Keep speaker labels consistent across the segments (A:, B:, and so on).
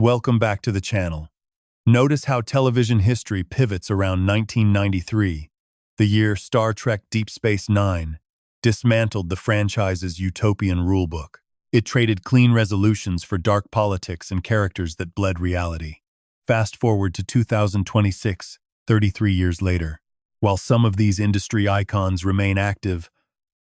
A: Welcome back to the channel. Notice how television history pivots around 1993, the year Star Trek Deep Space Nine dismantled the franchise's utopian rulebook. It traded clean resolutions for dark politics and characters that bled reality. Fast forward to 2026, 33 years later. While some of these industry icons remain active,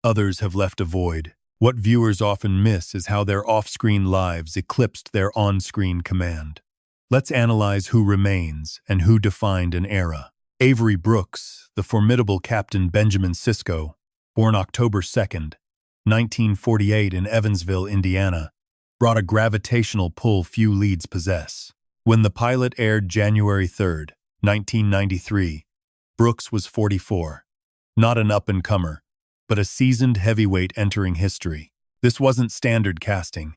A: others have left a void. What viewers often miss is how their off-screen lives eclipsed their on-screen command. Let's analyze who remains and who defined an era. Avery Brooks, the formidable Captain Benjamin Sisko, born October 2nd, 1948 in Evansville, Indiana, brought a gravitational pull few leads possess. When the pilot aired January 3rd, 1993, Brooks was 44. Not an up-and-comer, but a seasoned heavyweight entering history. This wasn't standard casting.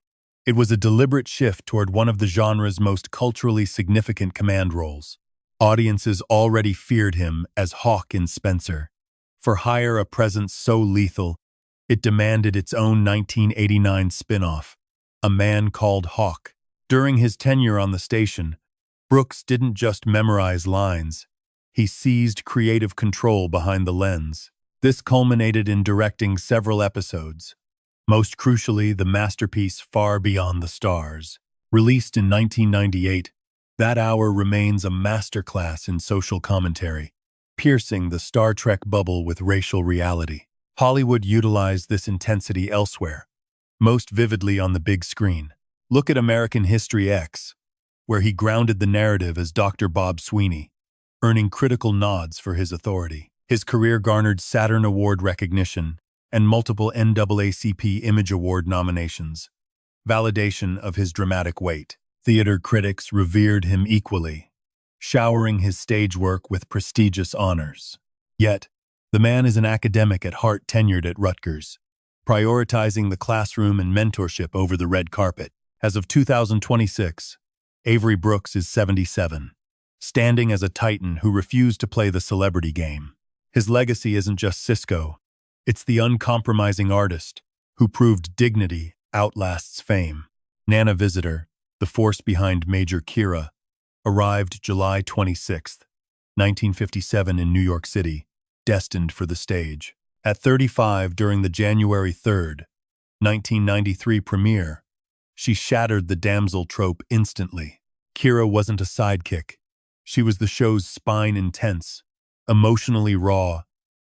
A: It was a deliberate shift toward one of the genre's most culturally significant command roles. Audiences already feared him as Hawk in Spencer. For hire a presence so lethal, it demanded its own 1989 spin-off, A Man Called Hawk. During his tenure on the station, Brooks didn't just memorize lines. He seized creative control behind the lens. This culminated in directing several episodes, most crucially the masterpiece Far Beyond the Stars. Released in 1998, that hour remains a masterclass in social commentary, piercing the Star Trek bubble with racial reality. Hollywood utilized this intensity elsewhere, most vividly on the big screen. Look at American History X, where he grounded the narrative as Dr. Bob Sweeney, earning critical nods for his authority. His career garnered Saturn Award recognition and multiple NAACP Image Award nominations, validation of his dramatic weight. Theater critics revered him equally, showering his stage work with prestigious honors. Yet, the man is an academic at heart tenured at Rutgers, prioritizing the classroom and mentorship over the red carpet. As of 2026, Avery Brooks is 77, standing as a titan who refused to play the celebrity game. His legacy isn't just Sisko, it's the uncompromising artist who proved dignity outlasts fame. Nana Visitor, the force behind Major Kira, arrived July 26, 1957 in New York City, destined for the stage. At 35 during the January 3rd, 1993 premiere, she shattered the damsel trope instantly. Kira wasn't a sidekick. She was the show's spine intense, emotionally raw,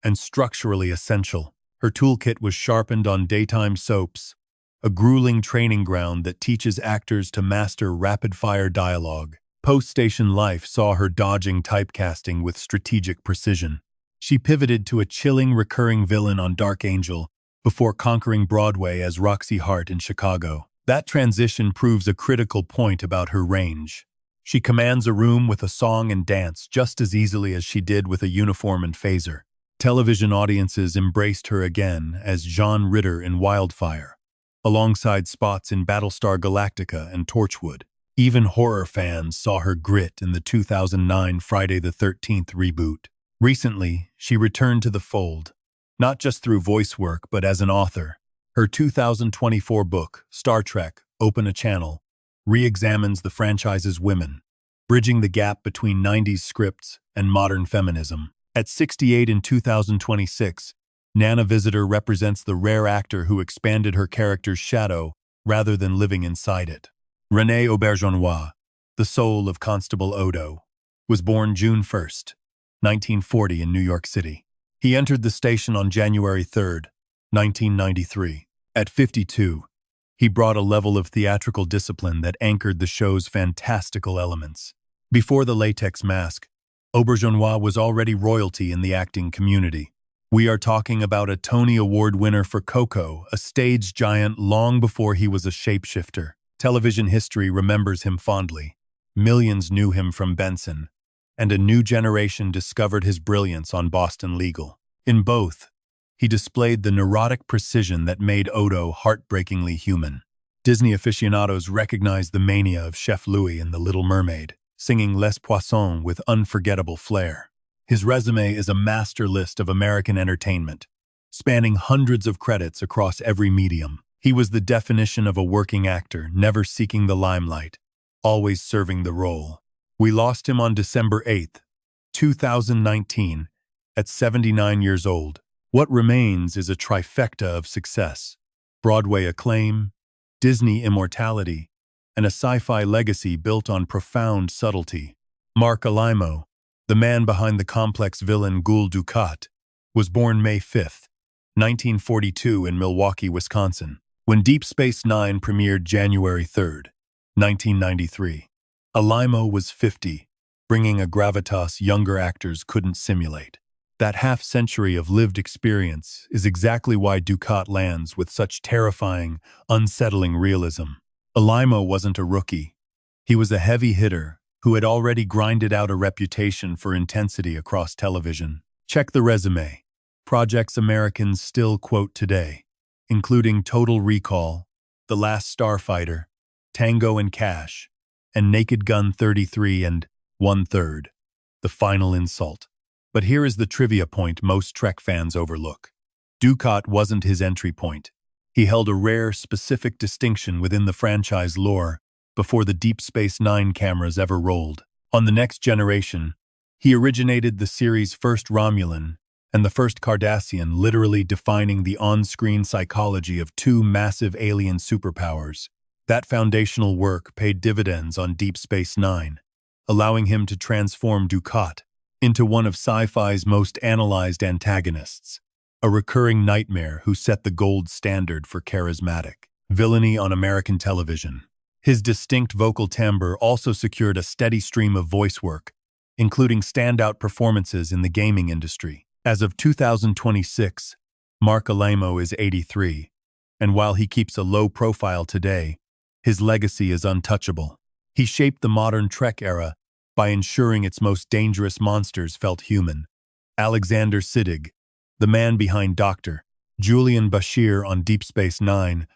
A: and structurally essential. Her toolkit was sharpened on daytime soaps, a grueling training ground that teaches actors to master rapid-fire dialogue. Post-station life saw her dodging typecasting with strategic precision. She pivoted to a chilling recurring villain on Dark Angel before conquering Broadway as Roxy Hart in Chicago. That transition proves a critical point about her range. She commands a room with a song and dance just as easily as she did with a uniform and phaser. Television audiences embraced her again as John Ritter in Wildfire, alongside spots in Battlestar Galactica and Torchwood. Even horror fans saw her grit in the 2009 Friday the 13th reboot. Recently, she returned to the fold, not just through voice work but as an author. Her 2024 book, Star Trek: Open a Channel, re-examines the franchise's women, bridging the gap between 90s scripts and modern feminism. At 68 in 2026, Nana Visitor represents the rare actor who expanded her character's shadow rather than living inside it. René Auberjonois, the soul of Constable Odo, was born June 1st, 1940 in New York City. He entered the station on January 3rd, 1993. At 52, he brought a level of theatrical discipline that anchored the show's fantastical elements. Before the latex mask, Auberjonois was already royalty in the acting community. We are talking about a Tony Award winner for Coco, a stage giant long before he was a shapeshifter. Television history remembers him fondly. Millions knew him from Benson, and a new generation discovered his brilliance on Boston Legal. In both, he displayed the neurotic precision that made Odo heartbreakingly human. Disney aficionados recognized the mania of Chef Louis in The Little Mermaid, singing Les Poissons with unforgettable flair. His resume is a master list of American entertainment, spanning hundreds of credits across every medium. He was the definition of a working actor, never seeking the limelight, always serving the role. We lost him on December 8th, 2019, at 79 years old. What remains is a trifecta of success: Broadway acclaim, Disney immortality, and a sci-fi legacy built on profound subtlety. Mark Alimo, the man behind the complex villain Gul Dukat, was born May 5th, 1942 in Milwaukee, Wisconsin. When Deep Space Nine premiered January 3rd, 1993, Alimo was 50, bringing a gravitas younger actors couldn't simulate. That half-century of lived experience is exactly why Dukat lands with such terrifying, unsettling realism. Alimo wasn't a rookie. He was a heavy hitter who had already grinded out a reputation for intensity across television. Check the resume. Projects Americans still quote today, including Total Recall, The Last Starfighter, Tango and Cash, and Naked Gun 33 and 1/3, The Final Insult. But here is the trivia point most Trek fans overlook. Dukat wasn't his entry point. He held a rare, specific distinction within the franchise lore before the Deep Space Nine cameras ever rolled. On The Next Generation, he originated the series' first Romulan and the first Cardassian, literally defining the on-screen psychology of two massive alien superpowers. That foundational work paid dividends on Deep Space Nine, allowing him to transform Dukat into one of sci-fi's most analyzed antagonists, a recurring nightmare who set the gold standard for charismatic villainy on American television. His distinct vocal timbre also secured a steady stream of voice work, including standout performances in the gaming industry. As of 2026, Mark Alimo is 83, and while he keeps a low profile today, his legacy is untouchable. He shaped the modern Trek era by ensuring its most dangerous monsters felt human. Alexander Siddig, the man behind Dr. Julian Bashir on Deep Space Nine,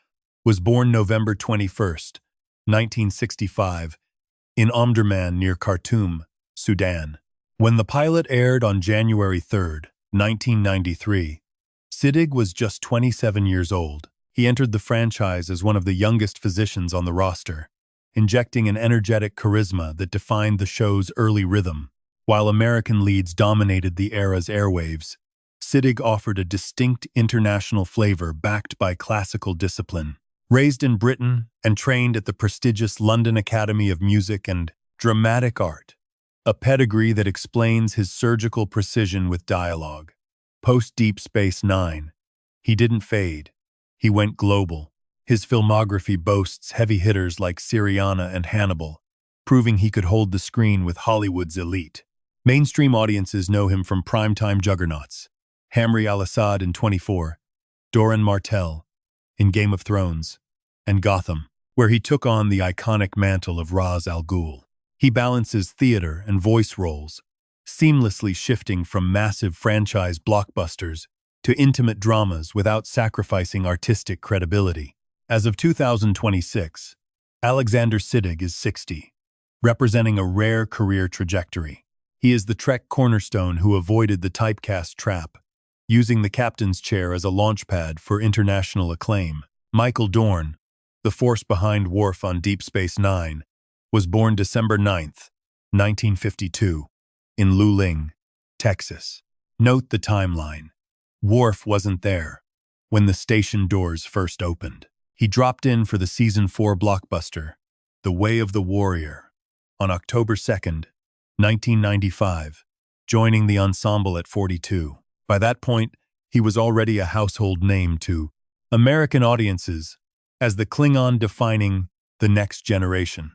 A: was born November 21st, 1965, in Omdurman near Khartoum, Sudan. When the pilot aired on January 3rd, 1993, Siddig was just 27 years old. He entered the franchise as one of the youngest physicians on the roster, injecting an energetic charisma that defined the show's early rhythm. While American leads dominated the era's airwaves, Siddig offered a distinct international flavor backed by classical discipline. Raised in Britain and trained at the prestigious London Academy of Music and Dramatic Art, a pedigree that explains his surgical precision with dialogue. Post-Deep Space Nine, he didn't fade. He went global. His filmography boasts heavy hitters like Syriana and Hannibal, proving he could hold the screen with Hollywood's elite. Mainstream audiences know him from primetime juggernauts: Hamri al-Assad in 24, Doran Martell in Game of Thrones, and Gotham, where he took on the iconic mantle of Ra's al Ghul. He balances theater and voice roles, seamlessly shifting from massive franchise blockbusters to intimate dramas without sacrificing artistic credibility. As of 2026, Alexander Siddig is 60, representing a rare career trajectory. He is the Trek cornerstone who avoided the typecast trap, using the captain's chair as a launchpad for international acclaim. Michael Dorn, the force behind Worf on Deep Space Nine, was born December 9th, 1952, in Luling, Texas. Note the timeline. Worf wasn't there when the station doors first opened. He dropped in for the Season 4 blockbuster, The Way of the Warrior, on October 2nd, 1995, joining the ensemble at 42. By that point, he was already a household name to American audiences as the Klingon defining the next generation.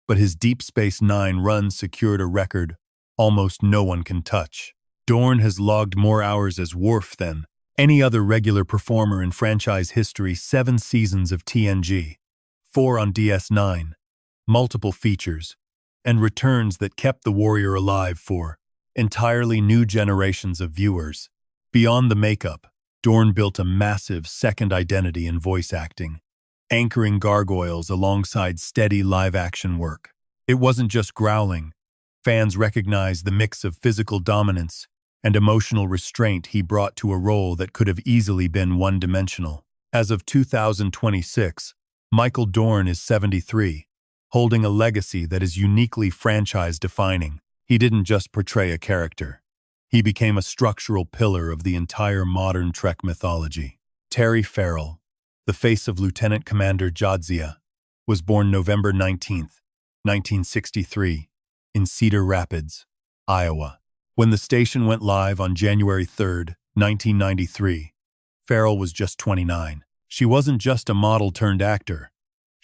A: But his Deep Space Nine run secured a record almost no one can touch. Dorn has logged more hours as Worf than any other regular performer in franchise history: 7 seasons of TNG, 4 on DS9, multiple features, and returns that kept the Warrior alive for entirely new generations of viewers. Beyond the makeup, Dorn built a massive second identity in voice acting, anchoring gargoyles alongside steady live-action work. It wasn't just growling. Fans recognized the mix of physical dominance and emotional restraint he brought to a role that could have easily been one-dimensional. As of 2026, Michael Dorn is 73, holding a legacy that is uniquely franchise-defining. He didn't just portray a character. He became a structural pillar of the entire modern Trek mythology. Terry Farrell, the face of Lieutenant Commander Jadzia, was born November 19, 1963, in Cedar Rapids, Iowa. When the station went live on January 3, 1993, Farrell was just 29. She wasn't just a model-turned-actor.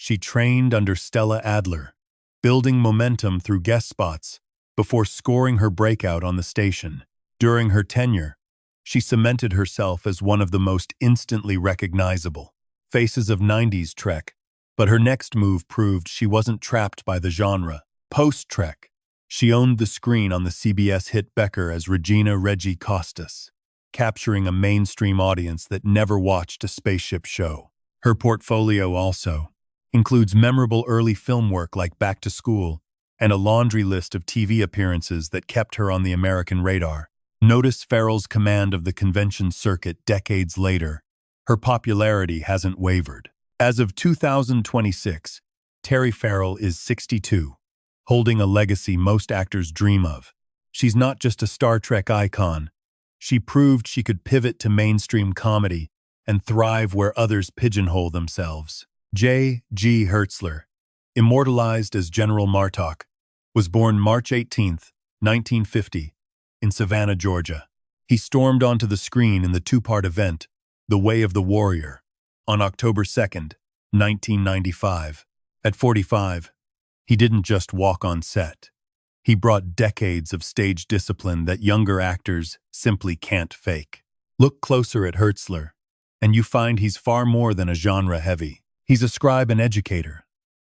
A: She trained under Stella Adler, building momentum through guest spots before scoring her breakout on the station. During her tenure, she cemented herself as one of the most instantly recognizable faces of 90s Trek, but her next move proved she wasn't trapped by the genre. Post-Trek, she owned the screen on the CBS hit Becker as Regina Reggie Costas, capturing a mainstream audience that never watched a spaceship show. Her portfolio also includes memorable early film work like Back to School and a laundry list of TV appearances that kept her on the American radar. Notice Farrell's command of the convention circuit decades later. Her popularity hasn't wavered. As of 2026, Terry Farrell is 62, holding a legacy most actors dream of. She's not just a Star Trek icon. She proved she could pivot to mainstream comedy and thrive where others pigeonhole themselves. J.G. Hertzler, immortalized as General Martok, was born March 18, 1950, in Savannah, Georgia. He stormed onto the screen in the two-part event, The Way of the Warrior, on October 2, 1995. At 45, he didn't just walk on set. He brought decades of stage discipline that younger actors simply can't fake. Look closer at Hertzler, and you find he's far more than a genre heavy. He's a scribe and educator,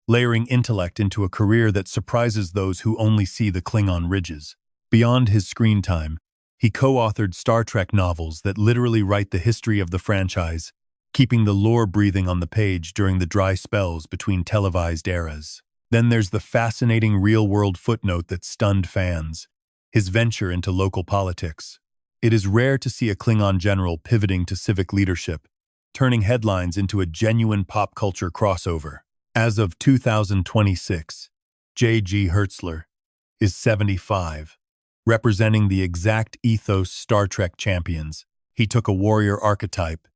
A: layering intellect into a career that surprises those who only see the Klingon ridges. Beyond his screen time, he co-authored Star Trek novels that literally write the history of the franchise, keeping the lore breathing on the page during the dry spells between televised eras. Then there's the fascinating real-world footnote that stunned fans, his venture into local politics. It is rare to see a Klingon general pivoting to civic leadership, turning headlines into a genuine pop culture crossover. As of 2026, J.G. Hertzler is 75, representing the exact ethos Star Trek champions. He took a warrior archetype,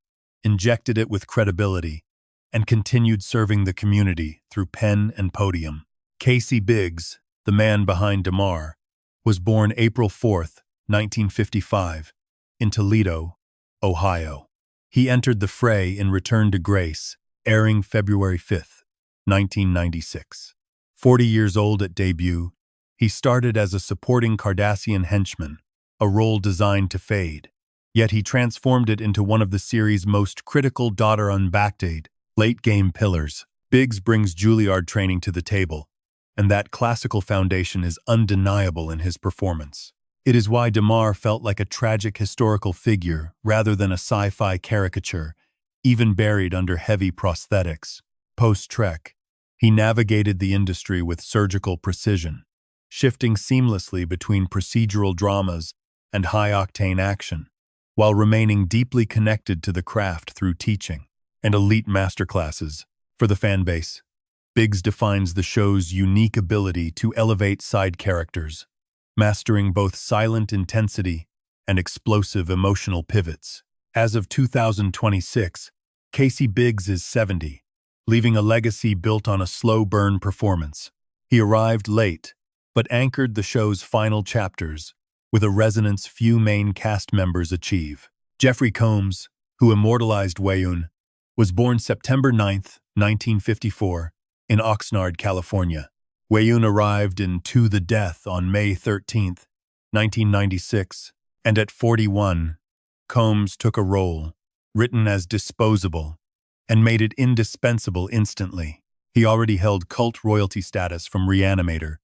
A: injected it with credibility, and continued serving the community through pen and podium. Casey Biggs, the man behind Damar, was born April 4, 1955, in Toledo, Ohio. He entered the fray in Return to Grace, airing February 5, 1996. 40 years old at debut, he started as a supporting Cardassian henchman, a role designed to fade. Yet he transformed it into one of the series' most critical daughter-unbacked late-game pillars. Biggs brings Juilliard training to the table, and that classical foundation is undeniable in his performance. It is why Damar felt like a tragic historical figure rather than a sci-fi caricature, even buried under heavy prosthetics. Post-Trek, he navigated the industry with surgical precision, shifting seamlessly between procedural dramas and high-octane action, while remaining deeply connected to the craft through teaching and elite masterclasses. For the fanbase, Biggs defines the show's unique ability to elevate side characters, mastering both silent intensity and explosive emotional pivots. As of 2026, Casey Biggs is 70, leaving a legacy built on a slow-burn performance. He arrived late, but anchored the show's final chapters with a resonance few main cast members achieve. Jeffrey Combs, who immortalized Weyoun, was born September 9, 1954, in Oxnard, California. Weyoun arrived in To the Death on May 13, 1996, and at 41, Combs took a role, written as disposable, and made it indispensable instantly. He already held cult royalty status from Reanimator,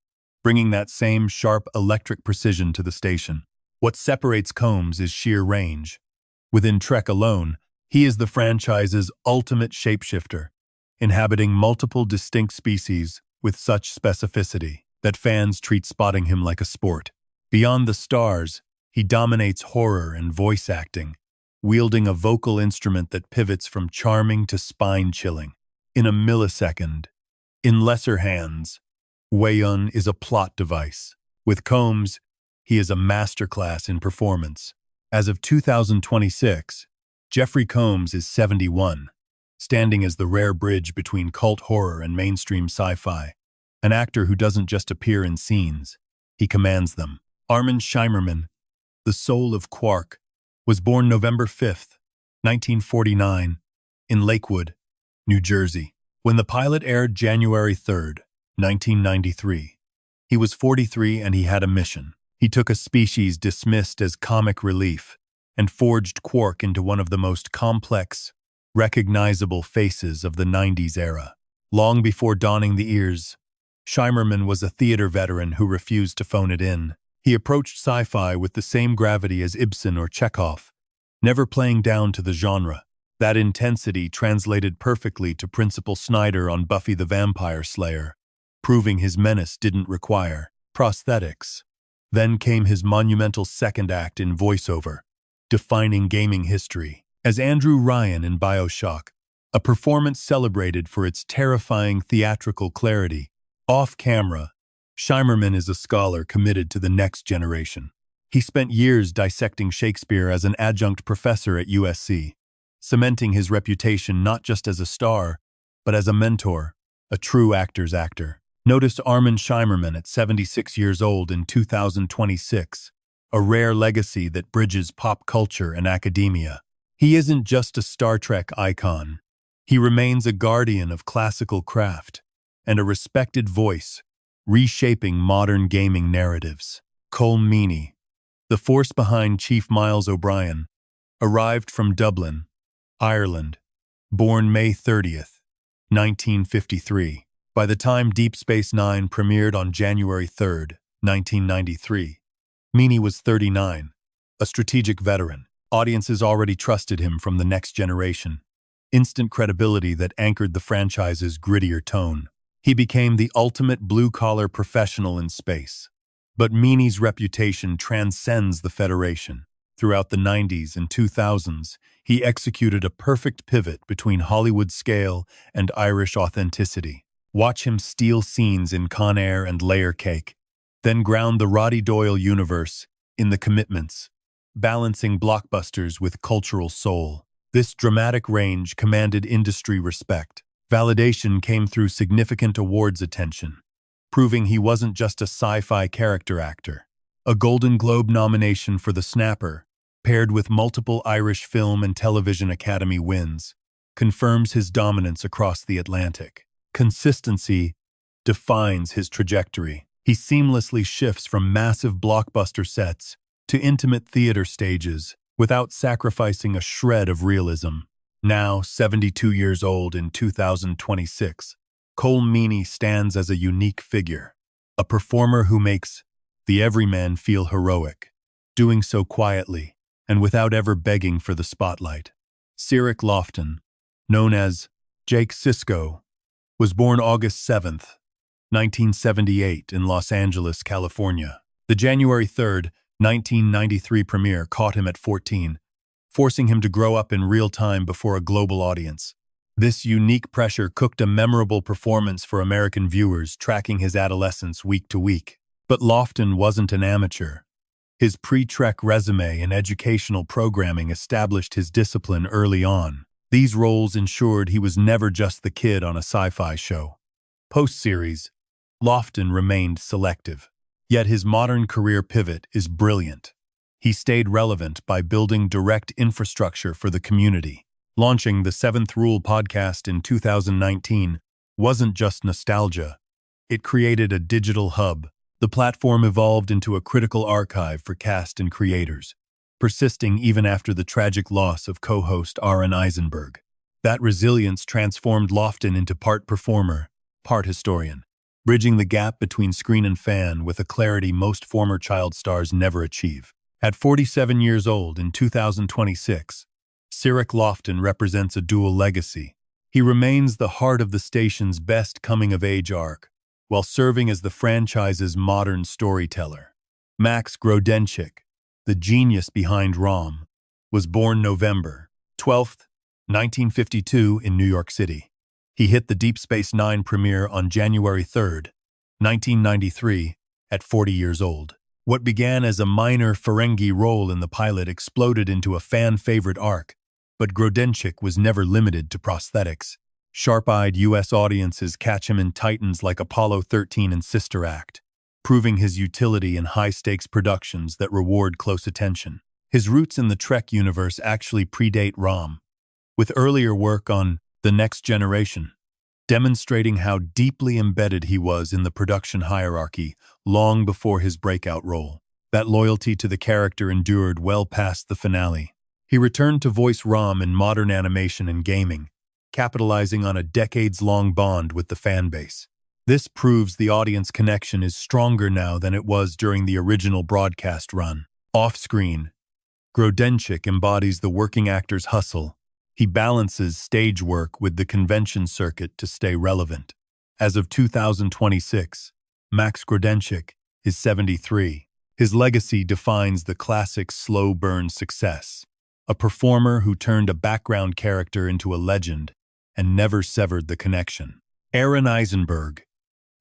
A: bringing that same sharp electric precision to the station. What separates Combs is sheer range. Within Trek alone, he is the franchise's ultimate shapeshifter, inhabiting multiple distinct species with such specificity that fans treat spotting him like a sport. Beyond the stars, he dominates horror and voice acting, wielding a vocal instrument that pivots from charming to spine-chilling. In a millisecond, In lesser hands, Wei-yun is a plot device. With Colm's, he is a masterclass in performance. As of 2026, Jeffrey Combs is 71, standing as the rare bridge between cult horror and mainstream sci-fi. An actor who doesn't just appear in scenes, he commands them. Armin Shimerman, the soul of Quark, was born November 5th, 1949, in Lakewood, New Jersey. When the pilot aired January 3rd, 1993, he was 43 and he had a mission. He took a species dismissed as comic relief and forged Quark into one of the most complex, recognizable faces of the 90s era. Long before donning the ears, Shimerman was a theater veteran who refused to phone it in. He approached sci-fi with the same gravity as Ibsen or Chekhov, never playing down to the genre. That intensity translated perfectly to Principal Snyder on Buffy the Vampire Slayer, proving his menace didn't require prosthetics. Then came his monumental second act in voiceover, defining gaming history, as Andrew Ryan in BioShock, a performance celebrated for its terrifying theatrical clarity. Off-camera, Shimerman is a scholar committed to the next generation. He spent years dissecting Shakespeare as an adjunct professor at USC, cementing his reputation not just as a star, but as a mentor, a true actor's actor. Notice Armin Shimerman at 76 years old in 2026, a rare legacy that bridges pop culture and academia. He isn't just a Star Trek icon. He remains a guardian of classical craft and a respected voice, reshaping modern gaming narratives. Colm Meaney, the force behind Chief Miles O'Brien, arrived from Dublin, Ireland, born May 30th, 1953. By the time Deep Space Nine premiered on January 3rd, 1993, Meaney was 39, a strategic veteran. Audiences already trusted him from the next generation. Instant credibility that anchored the franchise's grittier tone. He became the ultimate blue-collar professional in space. But Meaney's reputation transcends the Federation. Throughout the 90s and 2000s, he executed a perfect pivot between Hollywood scale and Irish authenticity. Watch him steal scenes in Con Air and Layer Cake, then ground the Roddy Doyle universe in The Commitments, balancing blockbusters with cultural soul. This dramatic range commanded industry respect. Validation came through significant awards attention, proving he wasn't just a sci-fi character actor. A Golden Globe nomination for The Snapper, paired with multiple Irish Film and Television Academy wins, confirms his dominance across the Atlantic. Consistency defines his trajectory. He seamlessly shifts from massive blockbuster sets to intimate theater stages without sacrificing a shred of realism. Now, 72 years old in 2026, Colm Meaney stands as a unique figure, a performer who makes the everyman feel heroic, doing so quietly and without ever begging for the spotlight. Cirroc Lofton, known as Jake Sisko, was born August 7th, 1978 in Los Angeles, California. The January 3rd, 1993 premiere caught him at 14, forcing him to grow up in real time before a global audience. This unique pressure cooked a memorable performance for American viewers, tracking his adolescence week to week. But Lofton wasn't an amateur. His pre-Trek resume and educational programming established his discipline early on. These roles ensured he was never just the kid on a sci-fi show. Post-series, Lofton remained selective. Yet his modern career pivot is brilliant. He stayed relevant by building direct infrastructure for the community. Launching the Seventh Rule podcast in 2019 wasn't just nostalgia. It created a digital hub. The platform evolved into a critical archive for cast and creators, persisting even after the tragic loss of co-host Aaron Eisenberg. That resilience transformed Lofton into part performer, part historian, bridging the gap between screen and fan with a clarity most former child stars never achieve. At 47 years old in 2026, Cirroc Lofton represents a dual legacy. He remains the heart of the station's best coming-of-age arc, while serving as the franchise's modern storyteller. Max Grodenchik, the genius behind ROM, was born November 12, 1952 in New York City. He hit the Deep Space Nine premiere on January 3rd, 1993, at 40 years old. What began as a minor Ferengi role in the pilot exploded into a fan-favorite arc, but Grodenchik was never limited to prosthetics. Sharp-eyed U.S. audiences catch him in titles like Apollo 13 and Sister Act, proving his utility in high-stakes productions that reward close attention. His roots in the Trek universe actually predate Rom, with earlier work on The Next Generation, demonstrating how deeply embedded he was in the production hierarchy long before his breakout role. That loyalty to the character endured well past the finale. He returned to voice Rom in modern animation and gaming, capitalizing on a decades-long bond with the fanbase. This proves the audience connection is stronger now than it was during the original broadcast run. Off-screen, Grodenchik embodies the working actor's hustle. He balances stage work with the convention circuit to stay relevant. As of 2026, Max Grodenchik is 73. His legacy defines the classic slow-burn success, a performer who turned a background character into a legend and never severed the connection. Aaron Eisenberg,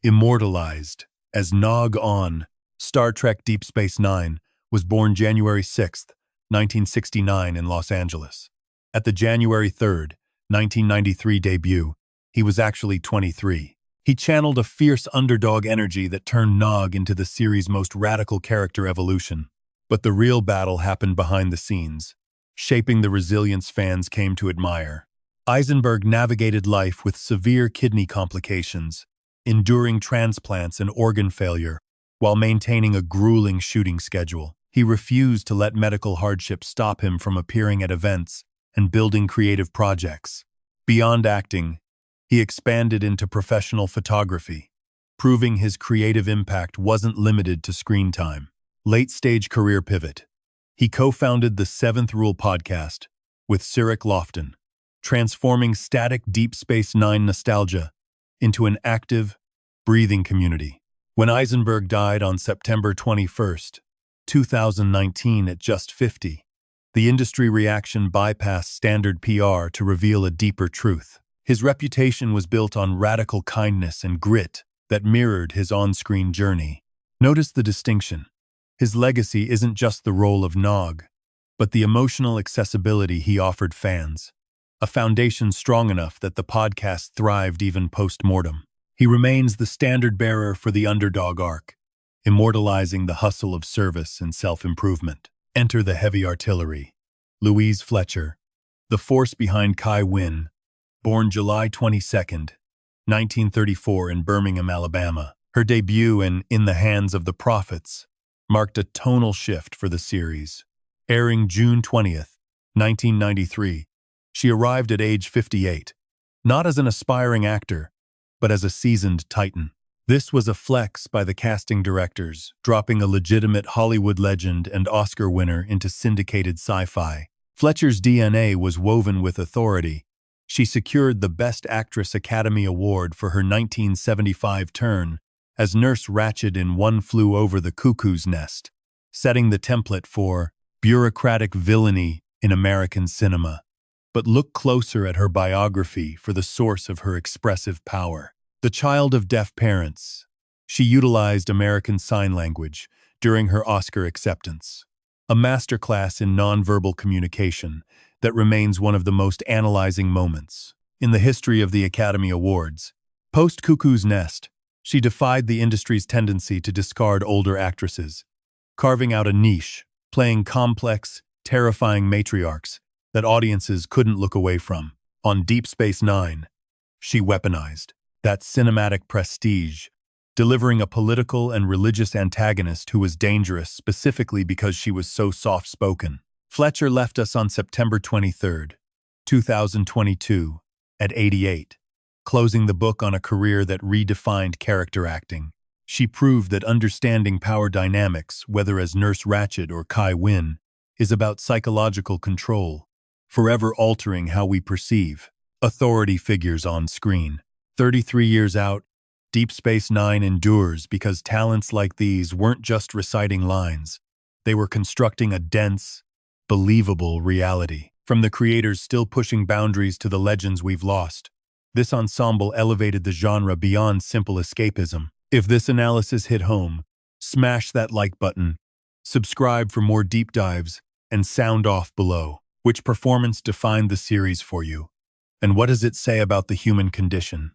A: immortalized as Nog on Star Trek Deep Space Nine, was born January 6, 1969 in Los Angeles. At the January 3rd, 1993 debut, he was actually 23. He channeled a fierce underdog energy that turned Nog into the series' most radical character evolution. But the real battle happened behind the scenes, shaping the resilience fans came to admire. Eisenberg navigated life with severe kidney complications, enduring transplants and organ failure, while maintaining a grueling shooting schedule. He refused to let medical hardship stop him from appearing at events and building creative projects. Beyond acting, he expanded into professional photography, proving his creative impact wasn't limited to screen time. Late-stage career pivot. He co-founded the Seventh Rule podcast with Cyril Lofton, transforming static Deep Space Nine nostalgia into an active, breathing community. When Eisenberg died on September 21st, 2019 at just 50, the industry reaction bypassed standard PR to reveal a deeper truth. His reputation was built on radical kindness and grit that mirrored his on-screen journey. Notice the distinction. His legacy isn't just the role of Nog, but the emotional accessibility he offered fans, a foundation strong enough that the podcast thrived even post-mortem. He remains the standard-bearer for the underdog arc, immortalizing the hustle of service and self-improvement. Enter the heavy artillery. Louise Fletcher, the force behind Kai Wynn, born July 22nd, 1934 in Birmingham, Alabama. Her debut in the Hands of the Prophets marked a tonal shift for the series. Airing June 20th, 1993, she arrived at age 58, not as an aspiring actor, but as a seasoned titan. This was a flex by the casting directors, dropping a legitimate Hollywood legend and Oscar winner into syndicated sci-fi. Fletcher's DNA was woven with authority. She secured the Best Actress Academy Award for her 1975 turn as Nurse Ratched in One Flew Over the Cuckoo's Nest, setting the template for bureaucratic villainy in American cinema. But look closer at her biography for the source of her expressive power. The child of deaf parents, she utilized American Sign Language during her Oscar acceptance, a masterclass in nonverbal communication that remains one of the most analyzing moments in the history of the Academy Awards. Post-Cuckoo's Nest, she defied the industry's tendency to discard older actresses, carving out a niche, playing complex, terrifying matriarchs that audiences couldn't look away from. On Deep Space Nine, she weaponized that cinematic prestige, delivering a political and religious antagonist who was dangerous specifically because she was so soft-spoken. Fletcher left us on September 23rd, 2022, at 88, closing the book on a career that redefined character acting. She proved that understanding power dynamics, whether as Nurse Ratched or Kai Wynn, is about psychological control, forever altering how we perceive authority figures on screen. 33 years out, Deep Space Nine endures because talents like these weren't just reciting lines. They were constructing a dense, believable reality. From the creators still pushing boundaries to the legends we've lost, This ensemble elevated the genre beyond simple escapism. If this analysis hit home, smash that like button, subscribe for more deep dives, and sound off below. Which performance defined the series for you? And what does it say about the human condition?